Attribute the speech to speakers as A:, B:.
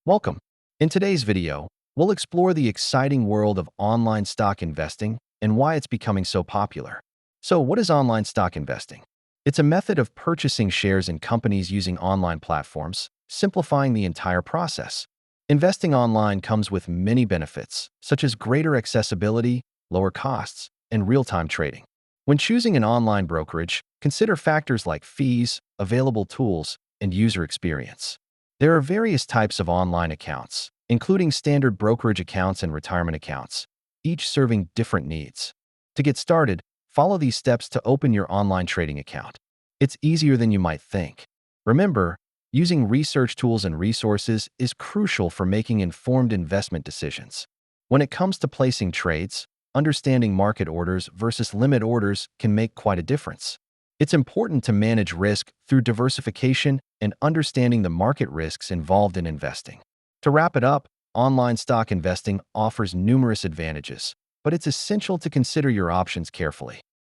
A: Welcome. In today's video, we'll explore the exciting world of online stock investing and why it's becoming so popular. So, what is online stock investing? It's a method of purchasing shares in companies using online platforms, simplifying the entire process. Investing online comes with many benefits, such as greater accessibility, lower costs, and real-time trading. When choosing an online brokerage, consider factors like fees, available tools, and user experience. There are various types of online accounts, including standard brokerage accounts and retirement accounts, each serving different needs. To get started, follow these steps to open your online trading account. It's easier than you might think. Remember, using research tools and resources is crucial for making informed investment decisions. When it comes to placing trades, understanding market orders versus limit orders can make quite a difference. It's important to manage risk through diversification and understanding the market risks involved in investing. To wrap it up, online stock investing offers numerous advantages, but it's essential to consider your options carefully.